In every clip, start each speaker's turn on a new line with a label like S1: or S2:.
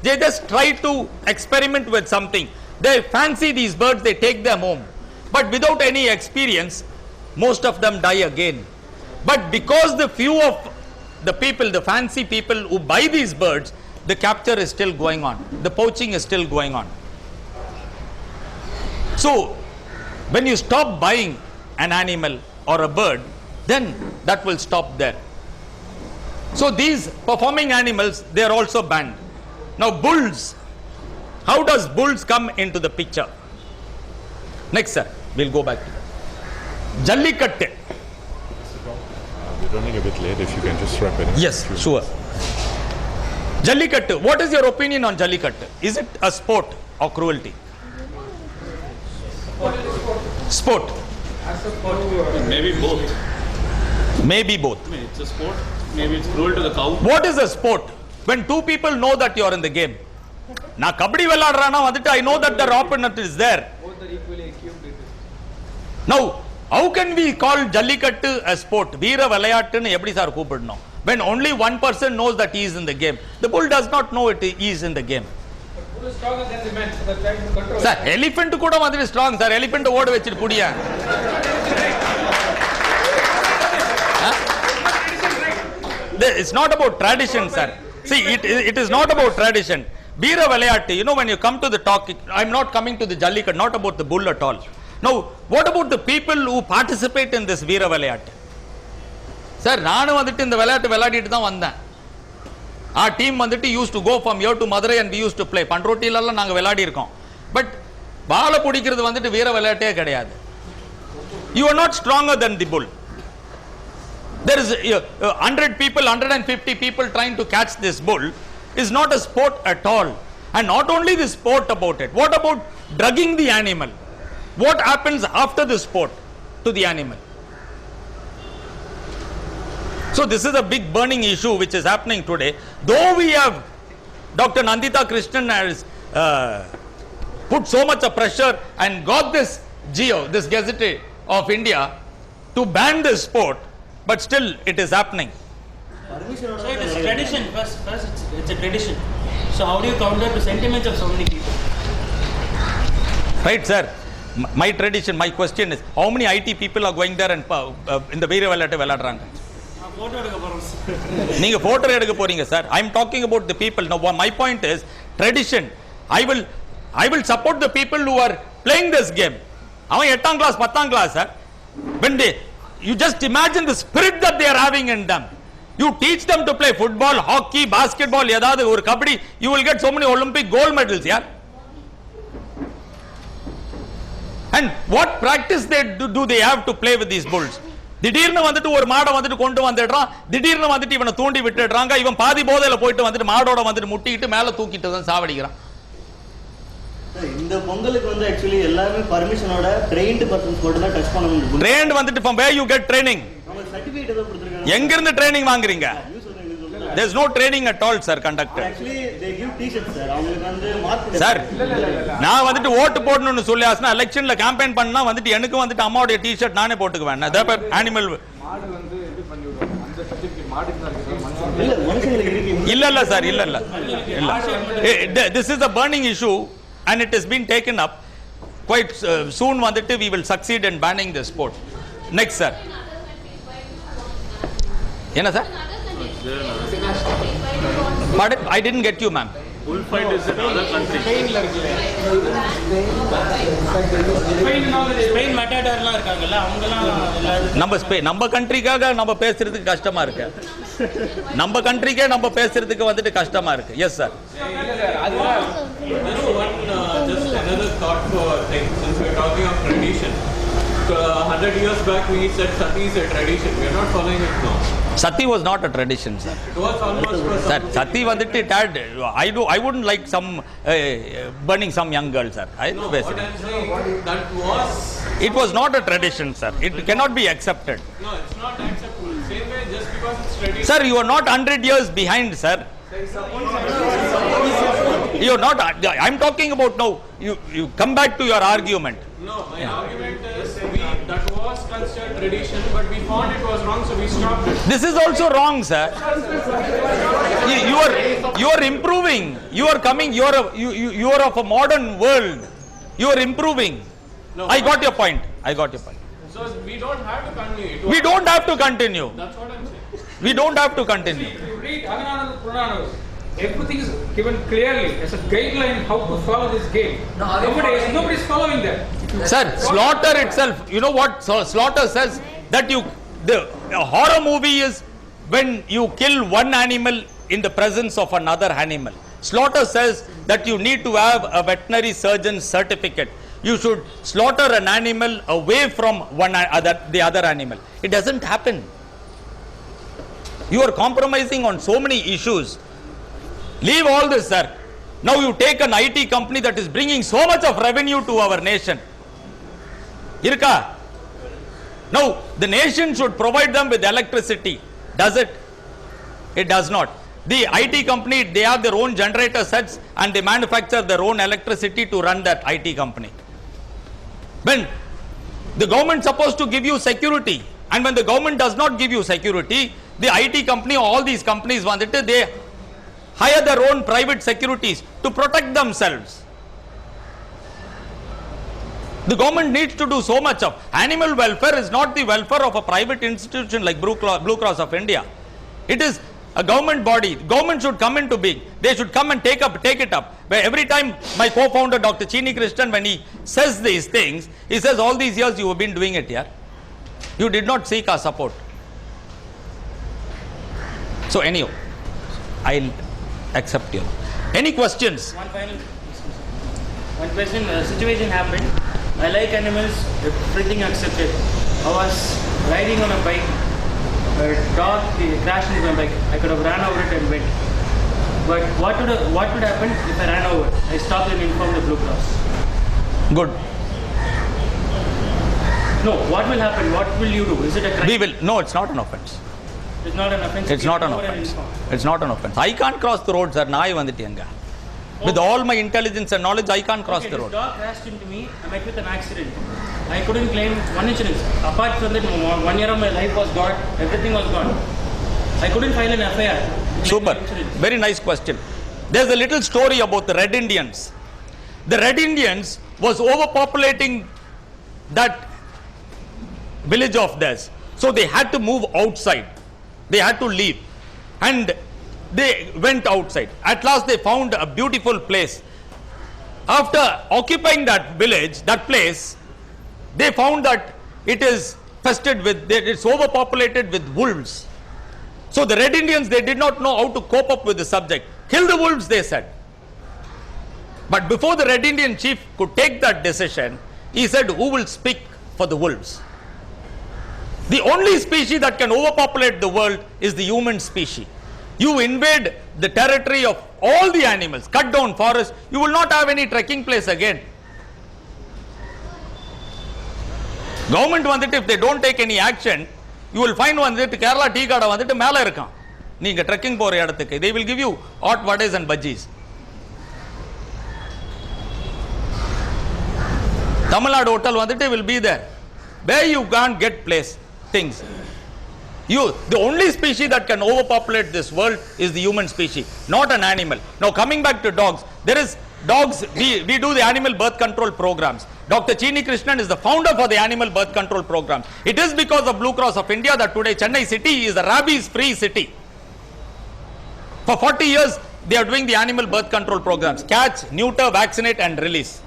S1: They just try to experiment with something. They fancy these birds, they take them home. But without any experience, most of them die again. But because the few of the people, the fancy people who buy these birds, the capture is still going on. The poaching is still going on. So, when you stop buying an animal or a bird, then that will stop there. So, these performing animals, they are also banned. Now, bulls. How does bulls come into the picture? Next, sir. We'll go back to Jallikattu.
S2: We're running a bit late. If you can just wrap it up.
S1: Yes, sure. Jallikattu. What is your opinion on Jallikattu? Is it a sport or cruelty? Sport.
S3: Maybe both.
S1: Maybe both.
S3: I mean, it's a sport. Maybe it's cruel to the cow.
S1: What is a sport? When two people know that you are in the game. Na kabadi veladrana vandittu I know that the opponent is there.
S4: Both are equally acute.
S1: Now, how can we call Jallikattu a sport? Veera vilayattu nu eppadi sir koopidnom? When only one person knows that he is in the game. The bull does not know it he is in the game.
S4: Bull is stronger than the man, so they're trying to control.
S1: Sir, elephant kuda madri strong sir. Elephant odu vechittu pudiya. It's not about tradition, sir. See, it is not about tradition. Veera vilayattu, you know, when you come to the talk, I'm not coming to the Jallikattu, not about the bull at all. Now, what about the people who participate in this Veera vilayattu? Sir, நானும் வந்துட்டு இந்த விளையாட்டு விளையாடிட்டு தான் வந்தேன். Our team வந்துட்டு used to go from here to Madurai and we used to play. பண்ரோட்டிலெல்லாம் நாங்கள் விளையாடி இருக்கோம். பட் பாலை பிடிக்கிறது வந்துட்டு வீர விளையாட்டே கிடையாது. You are not stronger than the bull. There is 100 people, 150 people trying to catch this bull is not a sport at all. And not only the sport about it. What about drugging the animal? What happens after the sport to the animal? So this is a big burning issue which is happening today. Though we have Dr. Nandita Krishnan has put so much of pressure and got this this Gazette of India to ban this sport, but still it is happening.
S5: So it is tradition. First it's a tradition. So how do you counter the sentiments of so many people?
S1: Right, sir. My tradition, my question is, how many IT people are going there and in the Veera vilayattu vilayadranga?
S5: Photo எடுக்க போறோம்.
S1: நீங்க photo எடுக்க போறீங்க sir. I am talking about the people. Now my point is tradition. I will support the people who are playing this game. அவன் 8th class 10th class sir. When you just imagine the spirit that they are having in them. You teach them to play football, hockey, basketball, ஏதாவது ஒரு kabaddi, you will get so many Olympic gold medals, yeah. And what practice do they have to play with these bulls? திடீர்னு வந்துட்டு ஒரு மாடை வந்துட்டு கொண்டு வந்துடுறான், திடீர்னு வந்துட்டு இவனை தூண்டி விட்டுடுறாங்க, இவன் பாதி போதையில போயிட்டு வந்துட்டு மாடோட வந்துட்டு முட்டிக்கிட்டு மேல தூக்கிட்டு தான் சாவடிக்கிறான்.
S6: இந்த பொங்கலுக்கு வந்து एक्चुअली எல்லாரும் பர்மிஷனோட ட்ரெயின்ட் பர்சன்ஸ் கூட தான் டச் பண்ணணும்.
S1: ட்ரெயின்ட் வந்துட்டு from where you get training?
S6: அவங்க சர்டிபிகேட் ஏதோ கொடுத்திருக்காங்க.
S1: எங்க இருந்து ட்ரெய்னிங் வாங்குறீங்க? There is no training at all sir conducted.
S6: Actually they give t-shirts sir. அவங்களுக்கு வந்து மார்க்
S1: சார் நான் வந்துட்டு ஓட்டு போடணும்னு சொல்லி ஆசனா எலெக்ஷன்ல கேம்பெயின் பண்ணா வந்துட்டு எனக்கு வந்துட்டு அம்மாவுடைய டி-ஷர்ட் நானே போட்டுக்குவேன். அதே அனிமல்
S4: மாடு வந்து இது பண்ணி விடுவாங்க. அந்த சர்டிபிகேட் மாடுக்கு தான் இருக்கு. மனுஷங்களுக்கு இருக்கு.
S1: இல்ல சார் இல்ல. This is a burning issue and it has been taken up quite soon வந்துட்டு we will succeed in banning this sport. Next sir. என்ன sir? Pardon? I didn't get you, ma'am.
S3: Bullfight is in other countries.
S5: Spain மெட்டாடர்லாம் இருக்காங்கல்ல அவங்கலாம்
S1: நம்ம கண்ட்ரிக்காக நம்ம பேசுறதுக்கு கஷ்டமா இருக்கு. நம்ம கண்ட்ரிக்கே நம்ம பேசுறதுக்கு வந்துட்டு கஷ்டமா இருக்கு. Yes sir.
S3: Just another thought for thing. Since we're talking of tradition, 100 years back we said sati is a tradition. We are not following it now.
S1: Sati was not a tradition, sir.
S3: It was almost for
S1: Sir, Sati வந்துட்டு I wouldn't like some burning some young girl, sir.
S3: No, what I'm saying, that was...
S1: It was not a tradition, sir. It cannot be accepted.
S3: No, it's not acceptable. Same way, just because it's tradition.
S1: Sir, you are not 100 years behind, sir. You are not. I'm talking about now. You come back to your argument.
S3: No, my argument is that was considered tradition, but we found it was wrong, so we stopped it.
S1: This is also wrong, sir. You are improving. You are coming. You are of a modern world. You are improving.
S3: No,
S1: I got your point. I got your point.
S3: So we don't have to continue. It
S1: We
S3: was-
S1: don't have to continue.
S3: That's what I'm saying.
S1: We don't have to continue.
S7: If you read Aganananda Purana, everything is given clearly as a guideline how to follow this game. Nobody is following that.
S1: Sir, slaughter itself, you know what slaughter says? That a horror movie is when you kill one animal in the presence of another animal. Slaughter says that you need to have a veterinary surgeon's certificate. You should slaughter an animal away from the other animal. It doesn't happen. You are compromising on so many issues. Leave all this, sir. Now you take an IT company that is bringing so much of revenue to our nation. Irka. Now the nation should provide them with electricity. Does it? It does not. The IT company, they have their own generator sets and they manufacture their own electricity to run that IT company. When the government is supposed to give you security, and when the government does not give you security, the IT company, all these companies they hire their own private securities to protect themselves. The government needs to do so much of. Animal welfare is not the welfare of a private institution like Blue Cross of India. It is a government body. Government should come into being. They should come and take it up. But every time my co-founder Dr. Chini Krishnan, when he says these things, he says all these years you have been doing it here. You did not seek our support. So anyhow, I'll accept you. Any questions?
S5: One final one question. A situation happened. I like animals. Everything accepted. I was riding on a bike. A dog crashed into my bike. I could have ran over it and went. But what would happen if I ran over? I stopped and informed the Blue Cross.
S1: Good.
S5: No, what will happen? What will you do? Is it a crime?
S1: We will. No, it's not an offense.
S5: It's not an offense.
S1: It's not an offense. It's not an offense. I can't cross the road, sir. Naai vandittu enga. With all my intelligence and knowledge, I can't cross
S5: Okay,
S1: the
S5: this
S1: road.
S5: dog crashed into me. I met with an accident. I couldn't claim one insurance. Apart from that, 1 year of my life was gone. Everything was gone. I couldn't file an FIR.
S1: Super. Very nice question. There's a little story about the Red Indians. The Red Indians was overpopulating that village of theirs. So they had to move outside. They had to leave. And they went outside. At last they found a beautiful place. After occupying that village, that place, they found that it is it's overpopulated with wolves. So the Red Indians, they did not know how to cope up with the subject. Kill the wolves, they said. But before the Red Indian chief could take that decision, he said, who will speak for the wolves? The only species that can overpopulate the world is the human species. You invade the territory of all the animals, cut down forests, you will not have any trekking place again. Government vandittu, if they don't take any action, you will find vandittu Kerala tea kada vandittu mela irukan. Neenga trekking pora edathukku, they will give you hot vades and bajis. Tamil Nadu hotel vandittu will be there. Where you can't get place things. The only species that can overpopulate this world is the human species, not an animal. Now coming back to dogs, there is dogs, we do the animal birth control programs. Dr. Chini Krishnan is the founder for the animal birth control programs. It is because of Blue Cross of India that today Chennai city is a rabies free city. For 40 years they are doing the animal birth control programs, catch, neuter, vaccinate and release.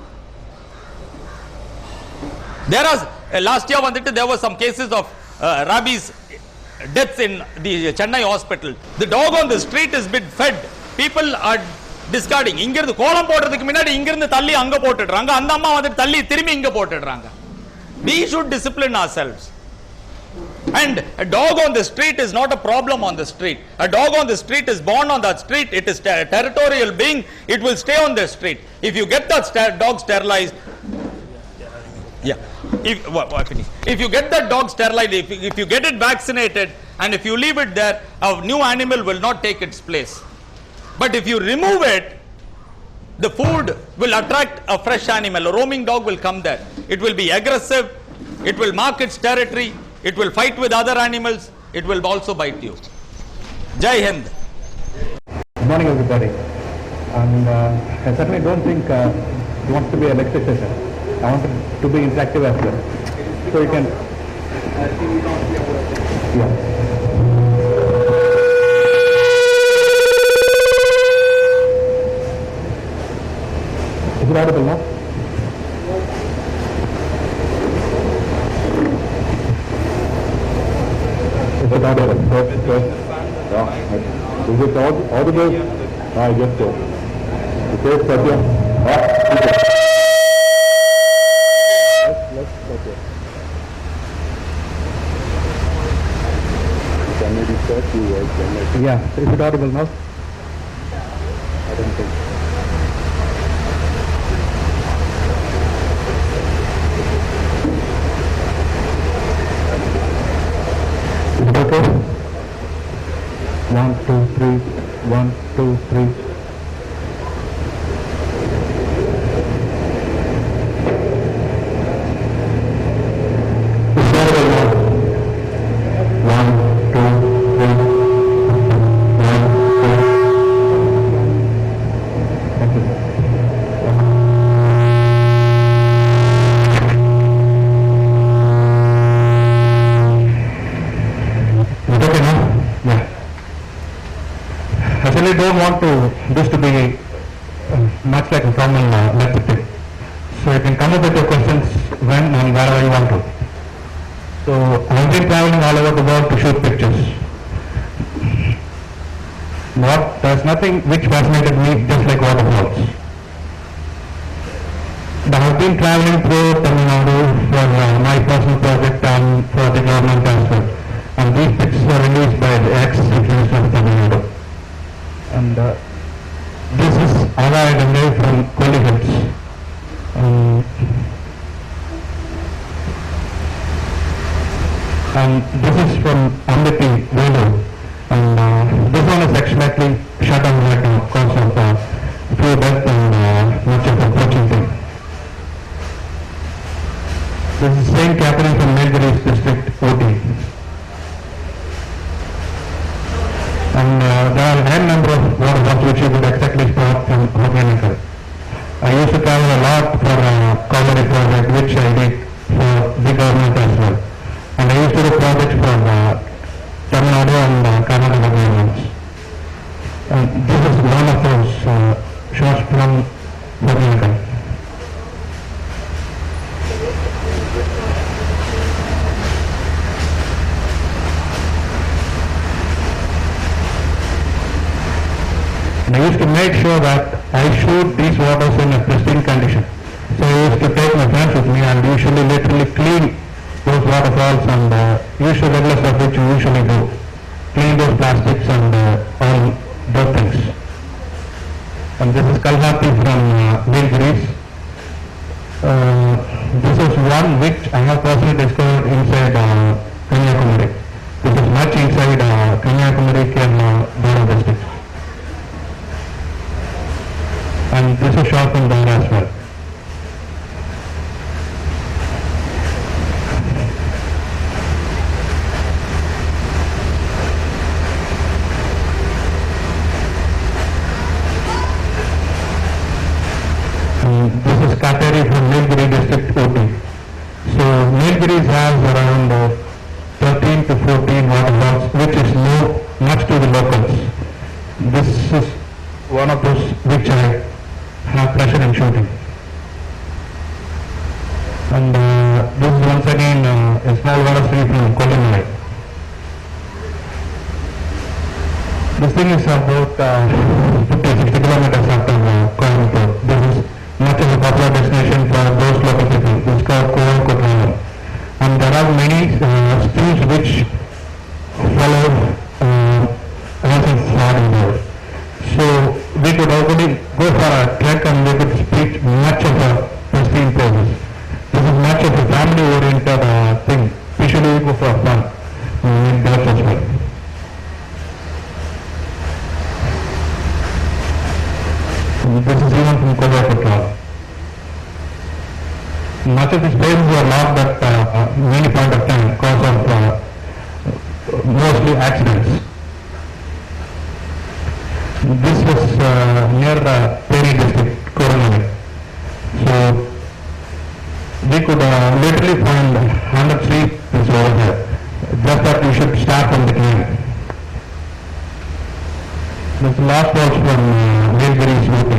S1: There was last year there were some cases of rabies deaths in the Chennai hospital. The dog on the street is been fed. People are discarding. Ingirundu kolam podradhukku munadi ingirundu thalli anga pottudranga. Andha amma vandu thalli thirumbi inga pottudranga. We should discipline ourselves. And a dog on the street is not a problem on the street. A dog on the street is born on that street. It is a territorial being. It will stay on the street. If you get that dog sterilized, if you get that dog sterilized, if you get it vaccinated, and if you leave it there, a new animal will not take its place. But if you remove it, the food will attract a fresh animal. A roaming dog will come there. It will be aggressive it will mark its territory, it will fight with other animals, it will also bite you. Jai Hind.
S8: Good morning, everybody. And I certainly don't think it wants to be a lecture session. I want it to be interactive as well. So you can. Yeah. Is it audible now? Is it audible? Yeah. Is it audible? I guess so. Okay, Satya. Okay. Okay. Can maybe start you words. Yeah. Is it audible now? I don't think. Is it okay? 1, 2, 3. 1, 2, 3. I don't want this to be much like a common lecture. So you can come up with your questions when and wherever you want to. So I've been traveling all over the world to shoot pictures. There's nothing which fascinated me just like waterfalls. But I've been traveling through Tamil Nadu for my personal project and for the government as well. And these pictures were released by the ex-citizens of Tamil Nadu. And this is Ava Gandhi from Koli Hills. And this is from Ambiti, Velu. And this one is actually shut down right now because of few deaths and much of unfortunately. This is Saint Catherine from Nilgiris district, OT. And there are a number of waterfalls which you would exactly spot from Hokkaido. I used to travel a lot for a comedy project which I did for the government as well. And I used to do projects for Tamil Nadu and Karnataka governments. And this is one of those shots from Hokkaido. And I used to make sure that I shoot these waters in a pristine condition. So I used to take my friends with me and usually literally clean those waterfalls and use the regular stuff which we usually do. Clean those plastics and all those things. And this is Kalhati from Nilgiris. This is one which I have personally discovered inside Kanyakumari. This is much inside Kanyakumari, Kerala, Dora district. And this is shot from there as well. And this is Kateri from Nilgiri district, OT. So Nilgiris has around 13 to 14 waterfalls, which is much to the locals. This is one of those which I have pleasure in shooting. And this is once again a small water stream from Polamaa. This thing is about 50-60 kilometers after Coimbatore. This is much of a popular destination for those local people. It's called Coimbatore. And there are many streams which follow Amazon Flood Road. So we could already go for a trek and we could speak much of a pristine places. This is much of a family-oriented thing. Usually we go for fun in that as well. This is even from Coimbatore. Much of these places were locked at many point of time because of mostly accidents. This was near Peri district, Coronary. So we could literally find 100 sleep is over there. Just that we should start from the clean. This last was from Nilgiris, UP.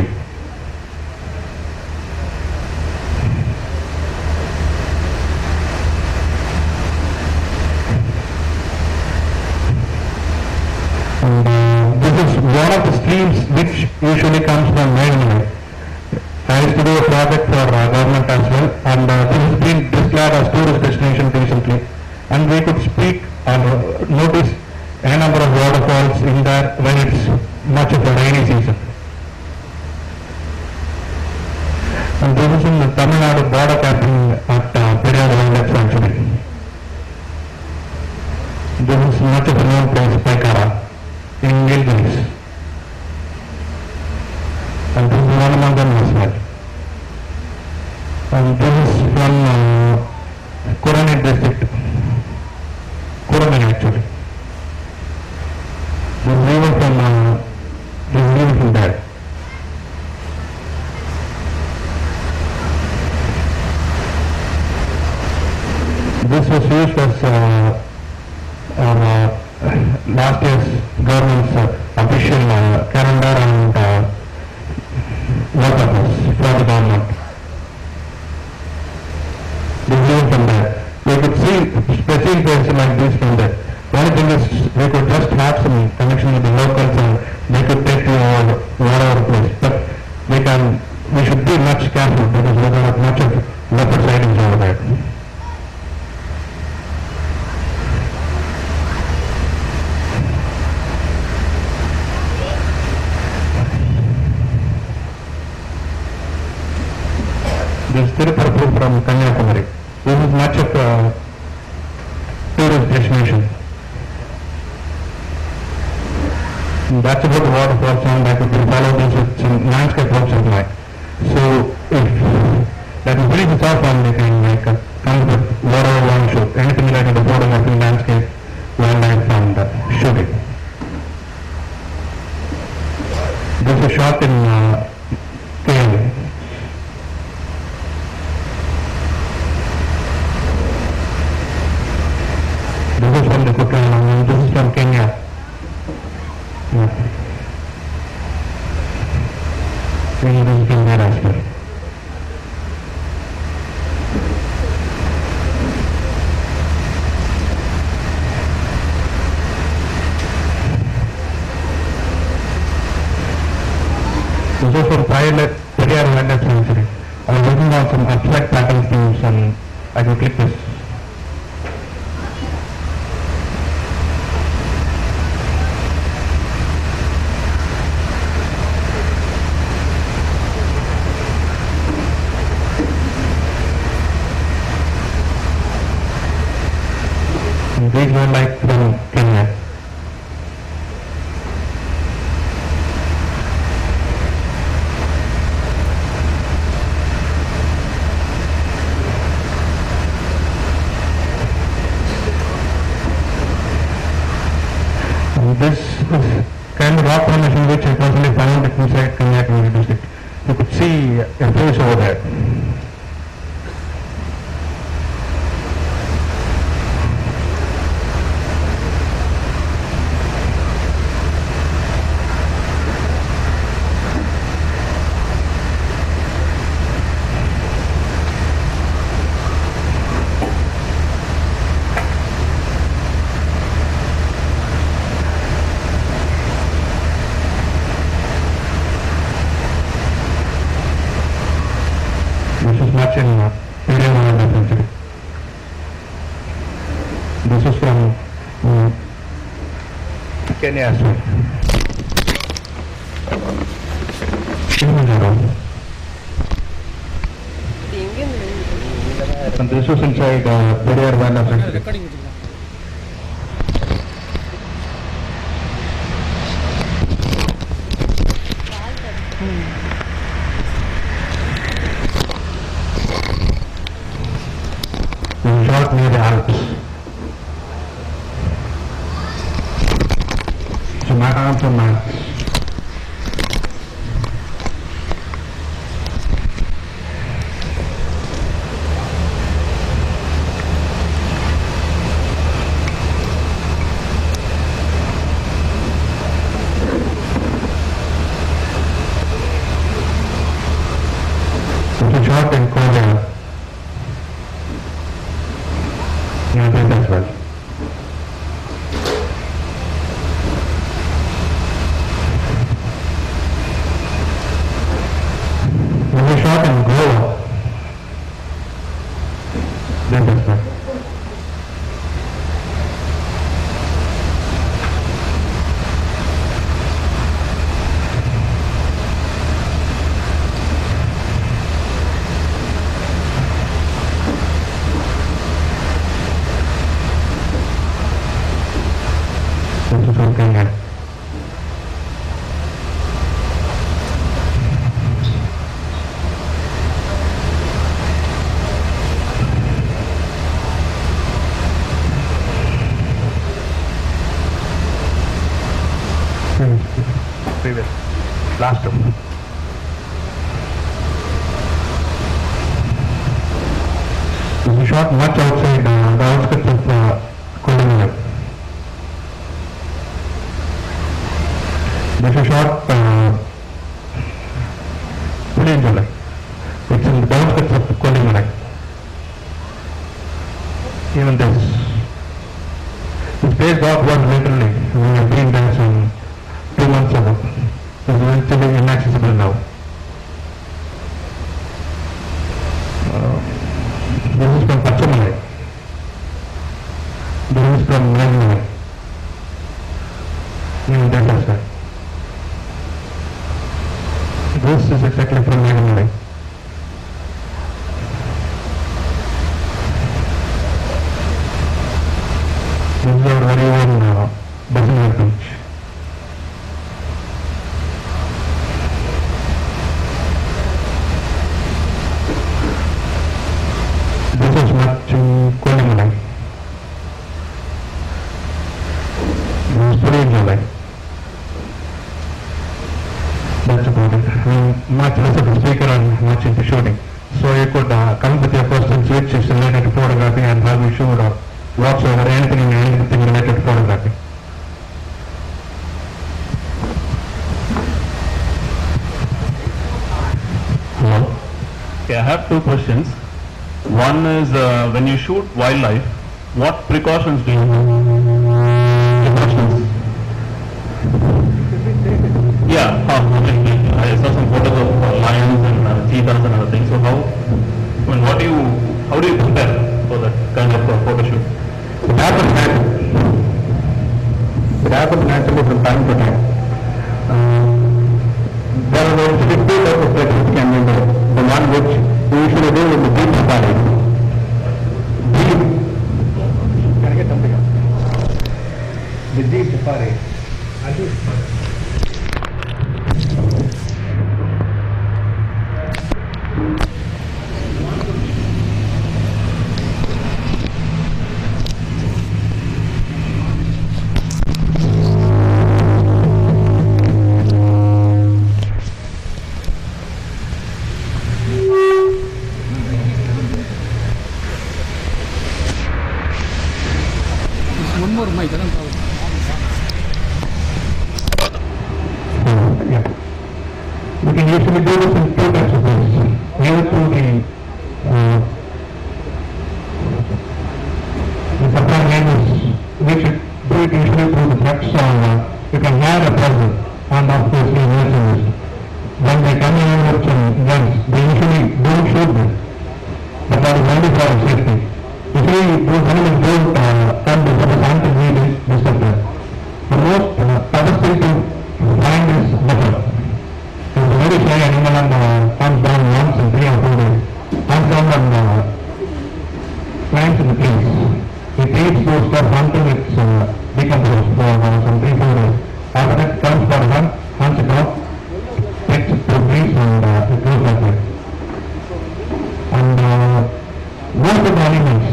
S8: This is one of the streams which usually comes from Maryland. I used to do a project for government as well, and this has been declared as tourist destination recently. And we could speak and notice a number of waterfalls in there when it's much of a rainy season. And this is in the Tamil Nadu border camping at Periyar Wildlife Sanctuary. This is much of a known place, Paikara, in Nilgiris. And this is one among them as well. And this is from Coronary district. Coronary actually. This is even from there. This was used as last year's government's official calendar and watercourse for the government. This is even from there. We could see specific places like this from there. The only thing is we could just have some connection with the locals and they could take you over whatever place. But we should be much careful because there are much of leopard sightings over there. This is Tirupati from Kanyakumari. This is much of a tourist destination. That's about the waterfalls, and I could follow this with some landscape works of mine. So if that is really tough and they can come with whatever one shoot, anything related to photography, landscape, wildlife and shooting. This is shot in KL. This is from the Kutan and this is from Kenya. Kenya is in there as well. This is from Periyar Wildlife Sanctuary. I was looking at some abstract pattern schemes and I can click this. These were like from Kenya. And this is kind of rock formation which I personally found inside Kanyakumari district. You could see a face over there. This is much in Periyar Wildlife Sanctuary. This is from Kenya as well. Kilimanjaro. And this was inside Periyar Wildlife Sanctuary. shot near the Alps. So my answer, Max. It's a shot in Korea. Yeah, I think that's right. There's a shot in Goa. Then that's right. This is something else. Previous. Last one. This is shot much outside the outskirts of Kolkata. This is shot fully in July. It's in the outskirts of Kolkata. Even this place got one literally. We have been there some 2 months ago. It's literally inaccessible now. This is from Pachamalai. This is from Nagmalai. Even that is right. This is exactly from Nagmalai. This is our very own Bajamar beach. This is much in Kolkata. This is fully in July. That's about it. I'm much less of a speaker and much into shooting. So you could come with your questions which is related to photography and how we shoot or whatsoever, anything related to photography.
S9: Hello. Okay, I have 2 questions. One is when you shoot wildlife, what precautions do you Precautions? Yeah, I saw some photos of lions and cheetahs and other things. So how do you prepare for that kind of photo shoot?
S8: It happens naturally. It happens naturally from time to time. There are basically 2 types of techniques can be done. The one which we usually do is the deep safari. Deep. Can I get something else? The deep safari.
S7: One more mic, I don't know.
S8: Yeah. We can usually do this in 2 types of ways. Either through the supply lines, we should do it usually through the trucks or you can hire a person and obviously merchandise. When they come in with some guns, they usually don't shoot them. But that is only for safety. Usually those animals don't come before the scientists need discipline. The most toughest thing to find is buffalo. It's a very shy animal and comes down once in 3 or 4 days. Comes down and climbs in the trees. It eats those stuff until it's decomposed for some 3-4 days. After that comes for a run, hunts it out, takes it to trees and it goes like that. And most of the animals,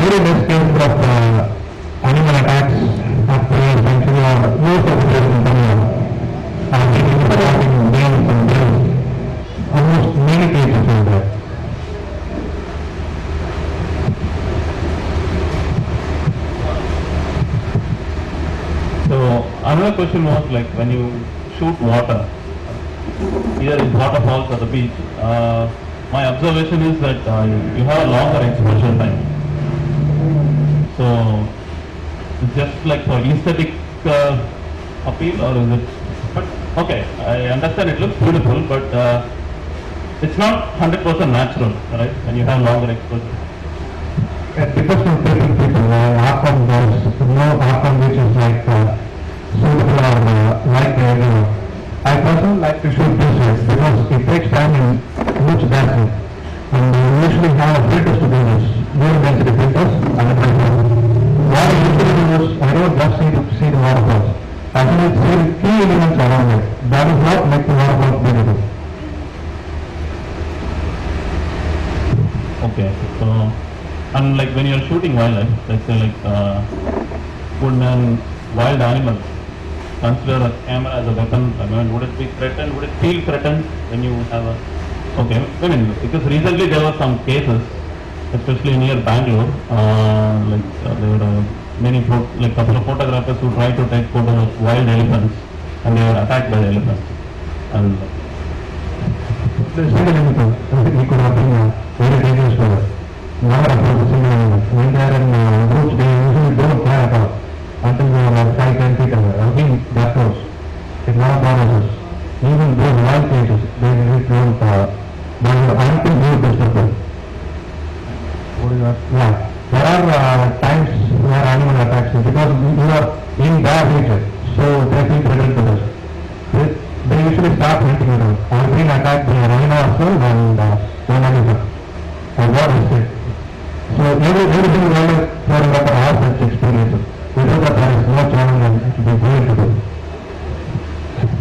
S8: very less cases of animal attacks after essentially most of the cases in Tamil Nadu. And instead of having males and males, almost many cases are there.
S9: So another question was like when you shoot water, either in waterfalls or the beach, my observation is that you have a longer exposure time. So it's just like for aesthetic appeal, or is it? But okay, I understand it looks beautiful, but it's not 100% natural, right? When you have longer exposure.
S8: It depends on different people. Outcome there's no outcome which is like suitable or like everyone. I personally like to shoot this way because it takes time in which dancing. And we usually have filters to do this. Low density filters and the filters. What I usually do is I don't just see the waterfalls. I actually see the key elements around it. That is what makes the waterfalls beautiful.
S9: Okay, so and like when you're shooting wildlife, let's say like would an wild animal consider a camera as a weapon? I mean, would it be threatened? Would it feel threatened when you have a? Okay, I mean because recently there were some cases, especially near Bangalore, there were many like couple of photographers who tried to take photos of wild elephants and they were attacked by the elephants. And
S8: The single animal, we could have been very dangerous for us. Never approach the single animal. When they are in groups, they usually don't fly at all until they are 5-10 feet away. I think that close. It never bothers us. Even those wild cases, they really don't until you disturb them. What is that? Yeah. There are times where animal attacks you because you are in their nature, so they feel threatened to us. They usually start hunting it out. I have been attacked by a rhino as well and one animal. And what is it? So everything wildlife photographer has such experiences. Without that there is no challenge and it will be going to do.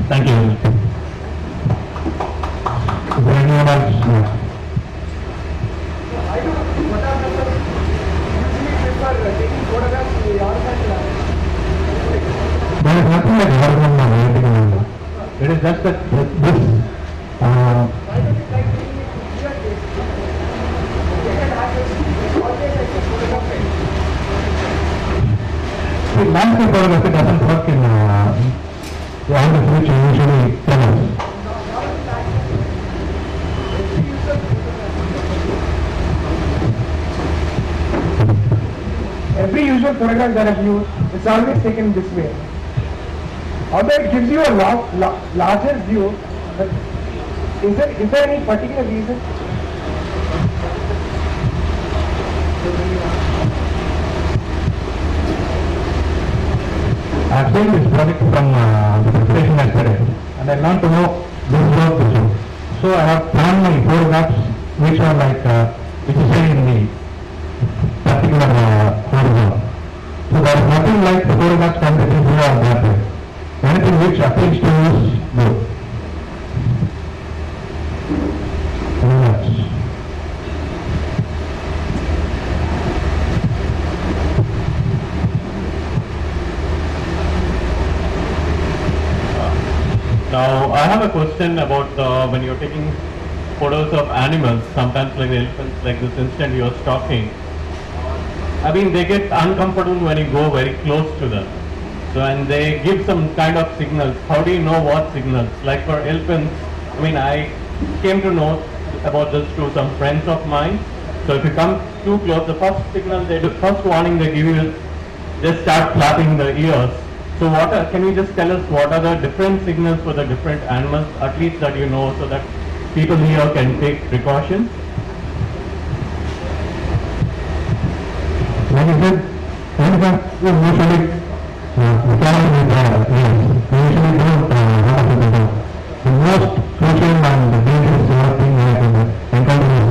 S9: thank you.
S8: Is there anyone else? Yeah. There is nothing like horizontal or vertical angle. It is just that this see, landscape photography doesn't work in the angles which you usually tell us.
S10: Every usual photograph that I've used, it's always taken this way. Although it gives you a larger view, but is there any particular reason?
S8: I've seen this project from the preparation I studied, and I learned to know this work to do. So I have planned my photographs which are like, which is in the particular horizon. So there is nothing like the photographs can be taken here or that way. Anything which appeals to you is good. Relax.
S9: Now, I have a question about when you're taking photos of animals, sometimes like the elephants, like this instant you're stalking. I mean, they get uncomfortable when you go very close to them. So, and they give some kind of signals. How do you know what signals? Like for elephants, I mean, I came to know about this through some friends of mine. So if you come too close, the first signal they do, first warning they give you is just start flapping the ears. So can you just tell us what are the different signals for the different animals, at least that you know, so that people here can take precautions?
S8: Like I said, elephants usually the camera with ears. They usually don't have to do. The most crucial and the dangerous thing I can encounter is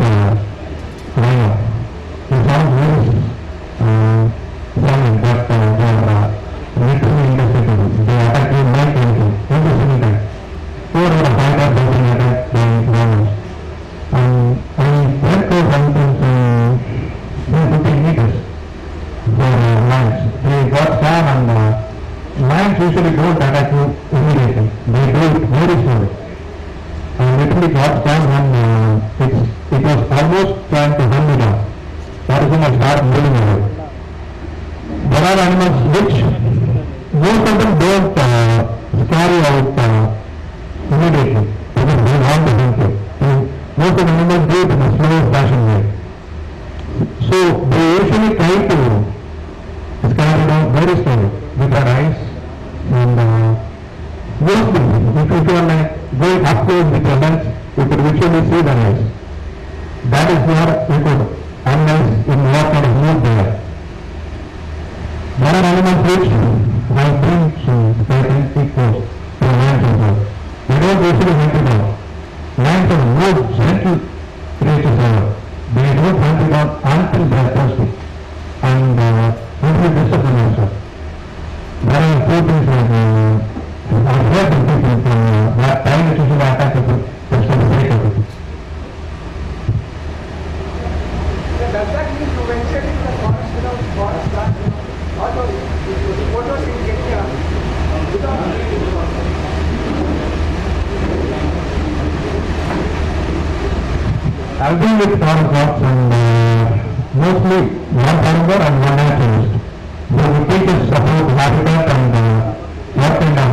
S8: rhino. It sounds very silent, but they are literally indestructible. They attack you night and day, every single time. 4 out of 5 times they have been attacked by rhinos. And their close sometimes 15 meters. almost trying to hunt it down. That is when I start moving away. There are animals which most of them don't carry out immediately because they want to hunt it. Most of the animals do it in a slow fashion way. So they usually try to scan it out very slowly with their eyes and mostly if you are like going up close with your lens, you could visually see the eyes. That is where you could analyze in what kind of mood they are. There are animals which have been equal to lions as well. They don't usually hunt it out. Lions are more gentle creatures ever. They don't hunt it out until they are thirsty. And usually discipline also. There are two things like I've heard from people from that time it usually attack people just for the sake of it.
S10: Does that mean you ventured into the forest without forest plan? What was you getting without
S8: I've been with forest walks and mostly one farmer and one naturalist. They will teach us about habitat and what kind of